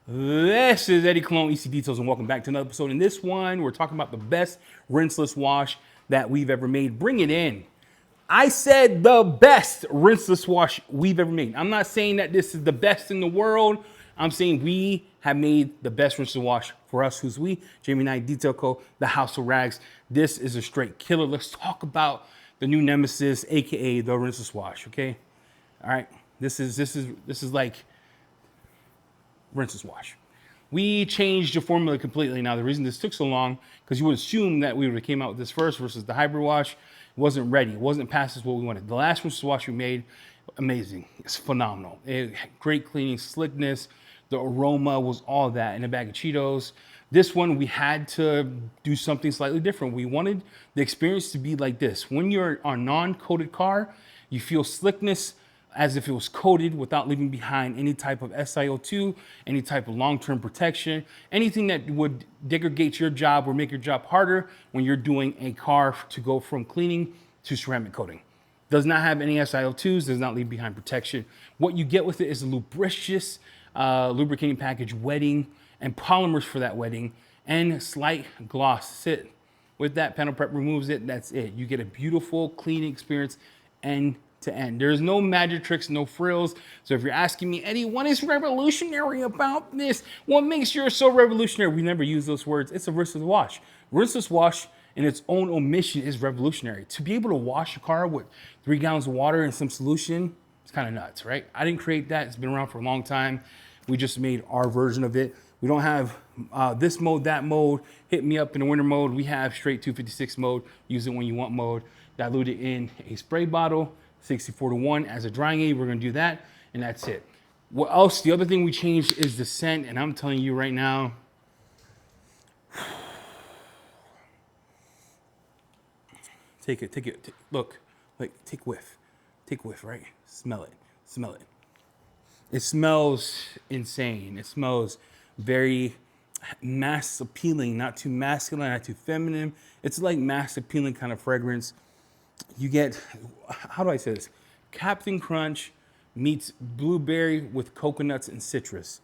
This is Eddie Cologne, EC Details, and welcome back to another episode. In this one, we're talking about the best rinseless wash that we've ever made. Bring it in. I said the best rinseless wash we've ever made. I'm not saying that this is the best in the world. I'm saying we have made the best rinseless wash for us. Who's we? Jamie and I, Detail Co., the House of Rags. This is a straight killer. Let's talk about the new nemesis, aka the rinseless wash. Okay, all right. This is like rinseless wash. We changed the formula completely. Now, the reason this took so long, because you would assume that we would have came out with this first versus the hybrid wash. It wasn't ready. It wasn't past as what we wanted. The last rinseless wash we made, amazing. It's phenomenal. It had great cleaning, slickness. The aroma was all that in a bag of Cheetos. This one, we had to do something slightly different. We wanted the experience to be like this. When you're on a non-coated car, you feel slickness as if it was coated without leaving behind any type of SiO2, any type of long-term protection, anything that would degrade your job or make your job harder when you're doing a car to go from cleaning to ceramic coating. Does not have any SiO2s, does not leave behind protection. What you get with it is a lubricious lubricating package wetting and polymers for that wetting and slight gloss. That's it. With that, panel prep removes it, that's it. You get a beautiful cleaning experience and to end. There's no magic tricks, no frills. So if you're asking me, Eddie, what is revolutionary about this? What makes yours so revolutionary? We never use those words. It's a rinseless wash. Rinseless wash in its own omission is revolutionary. To be able to wash a car with 3 gallons of water and some solution, it's kind of nuts, right? I didn't create that. It's been around for a long time. We just made our version of it. We don't have this mode, that mode, hit me up in the winter mode. We have straight 256 mode, use it when you want mode. Dilute it in a spray bottle, 64:1 as a drying aid. We're gonna do that, and that's it. What else? The other thing we changed is the scent, and I'm telling you right now, take it, look, like, take a whiff, right? Smell it. It smells insane. It smells very mass appealing, not too masculine, not too feminine. It's like mass appealing kind of fragrance. You get, how do I say this? Captain Crunch meets blueberry with coconuts and citrus.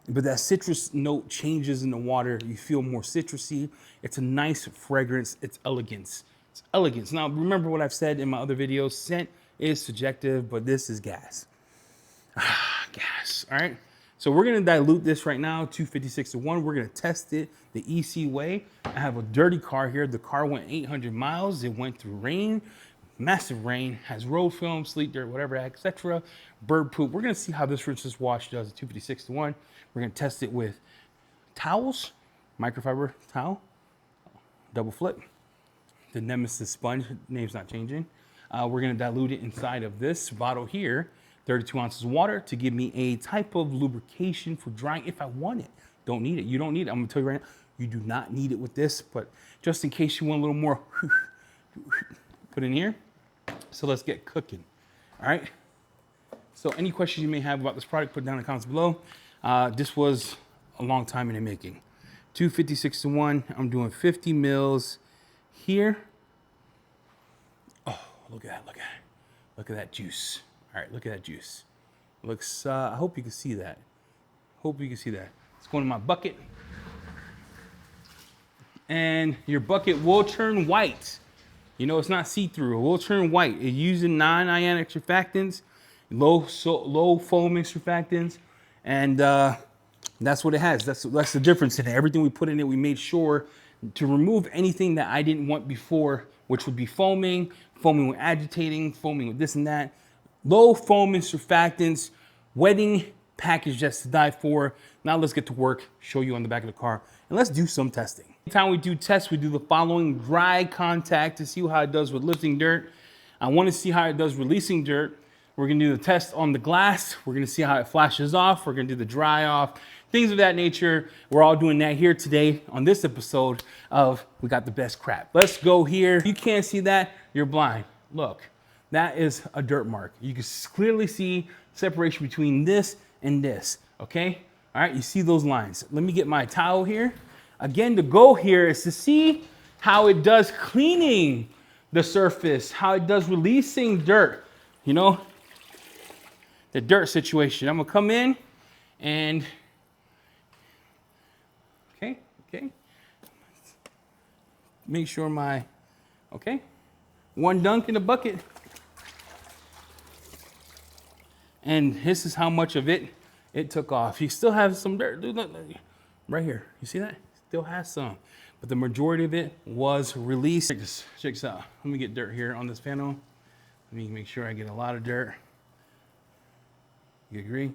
But that citrus note changes in the water. You feel more citrusy. It's a nice fragrance. It's elegance. It's elegance. Now, remember what I've said in my other videos. Scent is subjective, but this is gas. Gas, all right? So we're gonna dilute this right now, 256:1. We're gonna test it the EC way. I have a dirty car here. The car went 800 miles. It went through rain, massive rain, has road film, sleet, dirt, whatever, etc. Bird poop. We're gonna see how this rinseless wash does at 256:1. We're gonna test it with towels, microfiber towel, double flip. The Nemesis sponge, name's not changing. We're gonna dilute it inside of this bottle here, 32 ounces of water to give me a type of lubrication for drying if I want it. Don't need it. You don't need it. I'm gonna tell you right now, you do not need it with this, but just in case you want a little more, put in here. So let's get cooking, all right? So any questions you may have about this product, put down in the comments below. This was a long time in the making. 256:1, I'm doing 50 mils here. Oh, look at that juice. All right, look at that juice. Looks, I hope you can see that. It's going in my bucket. And your bucket will turn white. You know, it's not see-through, it will turn white. It's using non-ionic surfactants, low foaming surfactants, and that's what it has. That's the difference in it. Everything we put in it, we made sure to remove anything that I didn't want before, which would be foaming with agitating, foaming with this and that. Low foaming surfactants, wetting package just to die for. Now let's get to work, show you on the back of the car, and let's do some testing. Anytime we do tests, we do the following: dry contact to see how it does with lifting dirt. I want to see how it does releasing dirt. We're gonna do the test on the glass. We're gonna see how it flashes off. We're gonna do the dry off, things of that nature. We're all doing that here today on this episode of We Got the Best Crap. Let's go here. If you can't see that, you're blind. Look, that is a dirt mark. You can clearly see separation between this and this, okay? All right, you see those lines. Let me get my towel here. Again, the goal here is to see how it does cleaning the surface, how it does releasing dirt, you know, the dirt situation. I'm gonna come in and Okay, okay. Make sure my, okay. One dunk in the bucket. And this is how much of it took off. You still have some dirt. Look, right here. You see that? Still has some. But the majority of it was released. Check this out. Let me get dirt here on this panel. Let me make sure I get a lot of dirt. You agree?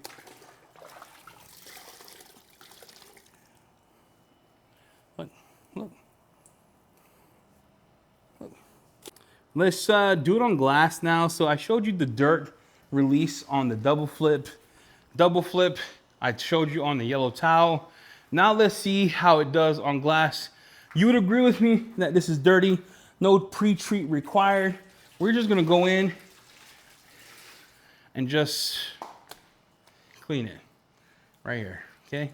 Look, look. Look. Let's do it on glass now. So I showed you the dirt release on the double flip. Double flip, I showed you on the yellow towel. Now let's see how it does on glass. You would agree with me that this is dirty. No pre-treat required. We're just gonna go in and just clean it right here, okay?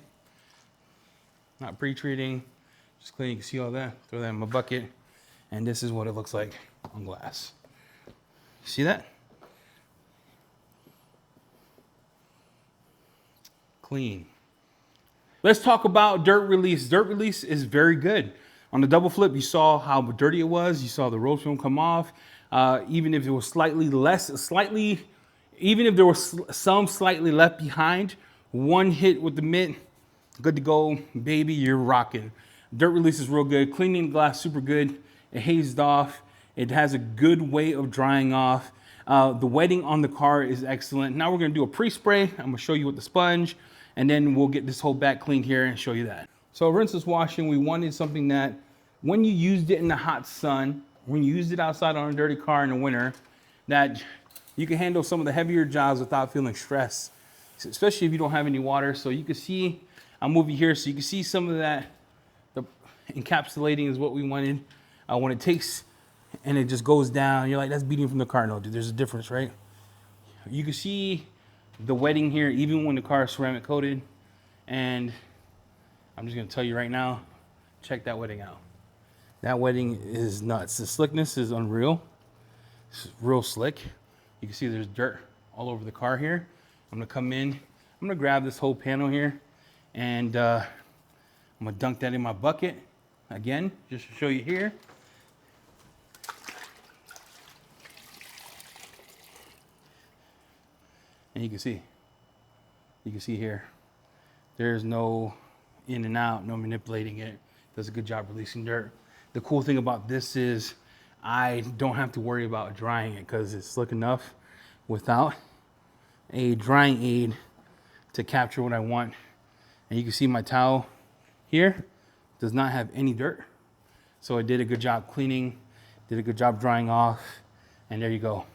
Not pre-treating, just cleaning. You can see all that. Throw that in my bucket. And this is what it looks like on glass. See that? Clean. Let's talk about dirt release. Dirt release is very good. On the double flip, you saw how dirty it was. You saw the road film come off. Even if it was even if there was some slightly left behind, one hit with the mitt, good to go, baby, you're rocking. Dirt release is real good. Cleaning glass, super good. It hazed off. It has a good way of drying off. The wetting on the car is excellent. Now we're gonna do a pre-spray. I'm gonna show you with the sponge, and then we'll get this whole back cleaned here and show you that. So rinseless washing, we wanted something that when you used it in the hot sun, when you used it outside on a dirty car in the winter, that you can handle some of the heavier jobs without feeling stressed, especially if you don't have any water. So you can see, I'll move you here so you can see some of that. The encapsulating is what we wanted. When it takes and it just goes down, you're like, that's beating from the car. No, dude, there's a difference, right? You can see the wetting here, even when the car is ceramic coated. And I'm just gonna tell you right now, check that wetting out. That wetting is nuts. The slickness is unreal. It's real slick. You can see there's dirt all over the car here. I'm gonna come in, I'm gonna grab this whole panel here, and I'm gonna dunk that in my bucket. Again, just to show you here. And you can see here, there's no in and out, no manipulating it. Does a good job releasing dirt. The cool thing about this is I don't have to worry about drying it because it's slick enough without a drying aid to capture what I want. And you can see my towel here does not have any dirt. So it did a good job cleaning, did a good job drying off, and there you go.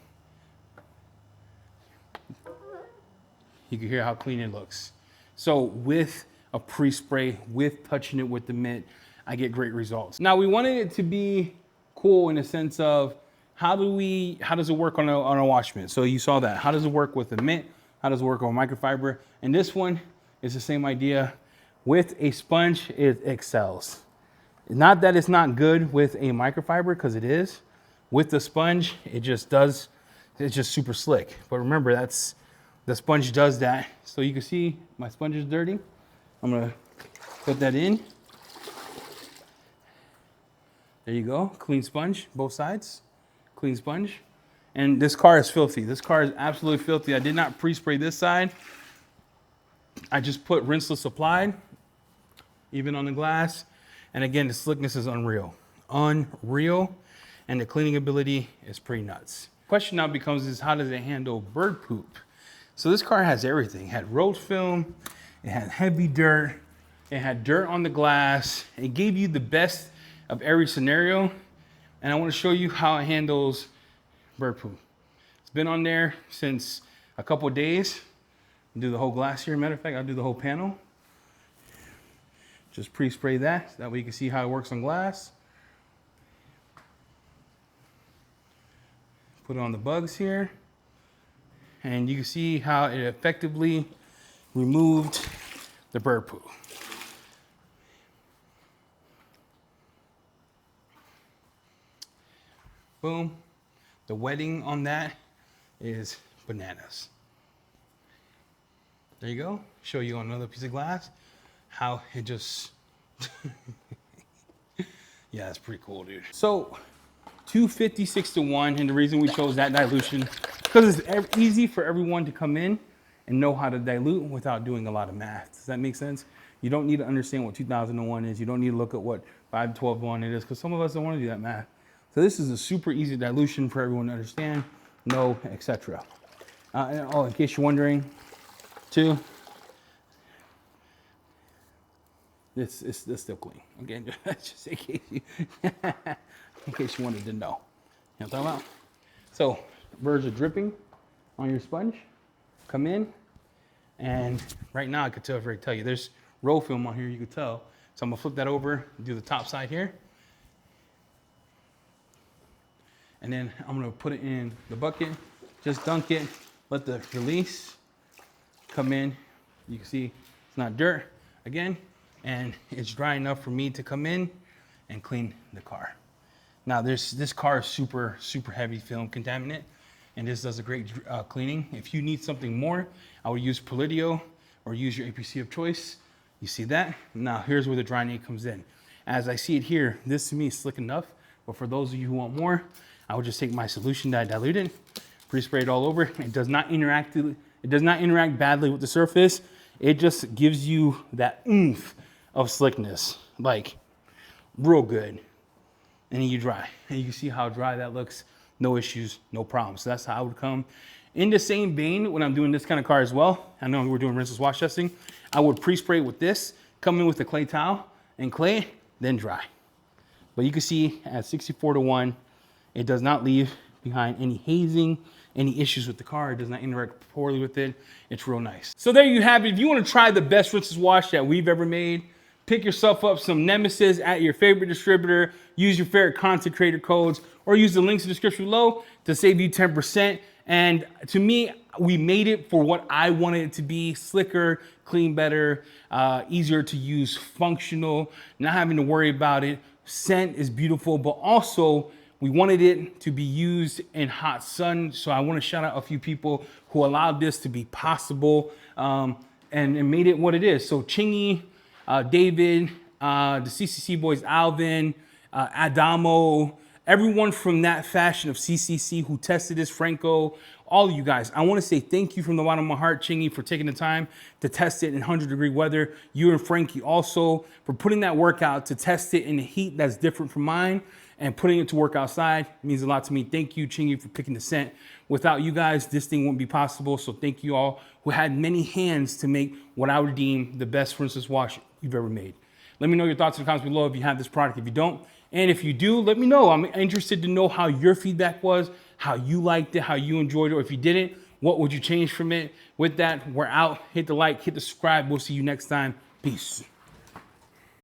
You can hear how clean it looks. So with a pre-spray, with touching it with the mitt, I get great results. Now we wanted it to be cool in the sense of how does it work on a wash mitt? So you saw that. How does it work with a mitt? How does it work on microfiber? And this one is the same idea. With a sponge, it excels. Not that it's not good with a microfiber, because it is. With the sponge, it just does, it's just super slick. But remember, the sponge does that. So you can see my sponge is dirty. I'm gonna put that in. There you go, clean sponge, both sides, clean sponge. And this car is filthy. This car is absolutely filthy. I did not pre-spray this side. I just put rinseless applied, even on the glass. And again, the slickness is unreal. Unreal. And the cleaning ability is pretty nuts. Question now becomes is how does it handle bird poop? So this car has everything. It had road film, it had heavy dirt, it had dirt on the glass. It gave you the best of every scenario. And I want to show you how it handles bird poop. It's been on there since a couple of days. I'll do the whole glass here. Matter of fact, I'll do the whole panel. Just pre-spray that. That way you can see how it works on glass. Put it on the bugs here. And you can see how it effectively removed the bird poo. Boom. The wetting on that is bananas. There you go. Show you on another piece of glass how it just Yeah, that's pretty cool, dude. So 256 to 1, and the reason we chose that dilution because it's easy for everyone to come in and know how to dilute without doing a lot of math. Does that make sense? You don't need to understand what 2001 is. You don't need to look at what 512-1 it is, because some of us don't want to do that math. So this is a super easy dilution for everyone to understand, know, etc. In case you're wondering, too, this is still clean. Again, just in case you wanted to know. You know what I'm talking about? So, birds are dripping on your sponge. Come in, and right now I could tell you there's roll film on here. You could tell. So I'm gonna flip that over, do the top side here, and then I'm gonna put it in the bucket. Just dunk it. Let the release come in. You can see it's not dirt again. And it's dry enough for me to come in and clean the car. Now this car is super heavy film contaminant, and this does a great cleaning. If you need something more, I would use Polidio or use your APC of choice. You see that? Now here's where the drying aid comes in. As I see it here, this to me is slick enough, but for those of you who want more, I would just take my solution that I diluted, pre-spray it all over. It does not interact badly with the surface. It just gives you that oomph of slickness, like real good. And then you dry, and you can see how dry that looks. No issues, no problems. So that's how I would come. In the same vein, when I'm doing this kind of car as well, I know we're doing rinseless wash testing, I would pre-spray with this, come in with a clay towel and clay, then dry. But you can see at 64 to 1, it does not leave behind any hazing, any issues with the car. It does not interact poorly with it. It's real nice. So there you have it. If you want to try the best rinseless wash that we've ever made, pick yourself up some Nemesis at your favorite distributor, use your favorite content creator codes, or use the links in the description below to save you 10%. And to me, we made it for what I wanted it to be: slicker, clean better, easier to use, functional, not having to worry about it. Scent is beautiful, but also we wanted it to be used in hot sun. So I want to shout out a few people who allowed this to be possible and made it what it is. So Chingy, David, the CCC boys, Alvin, Adamo, everyone from that fashion of CCC who tested this, Franco, all of you guys. I want to say thank you from the bottom of my heart, Chingy, for taking the time to test it in 100-degree weather. You and Frankie also for putting that work out to test it in the heat that's different from mine and putting it to work outside. It means a lot to me. Thank you, Chingy, for picking the scent. Without you guys, this thing wouldn't be possible. So thank you all who had many hands to make what I would deem the best rinseless wash you've ever made. Let me know your thoughts in the comments below if you have this product, if you don't. And if you do, let me know. I'm interested to know how your feedback was, how you liked it, how you enjoyed it, or if you didn't, what would you change from it? With that, we're out. Hit the like, hit the subscribe. We'll see you next time. Peace.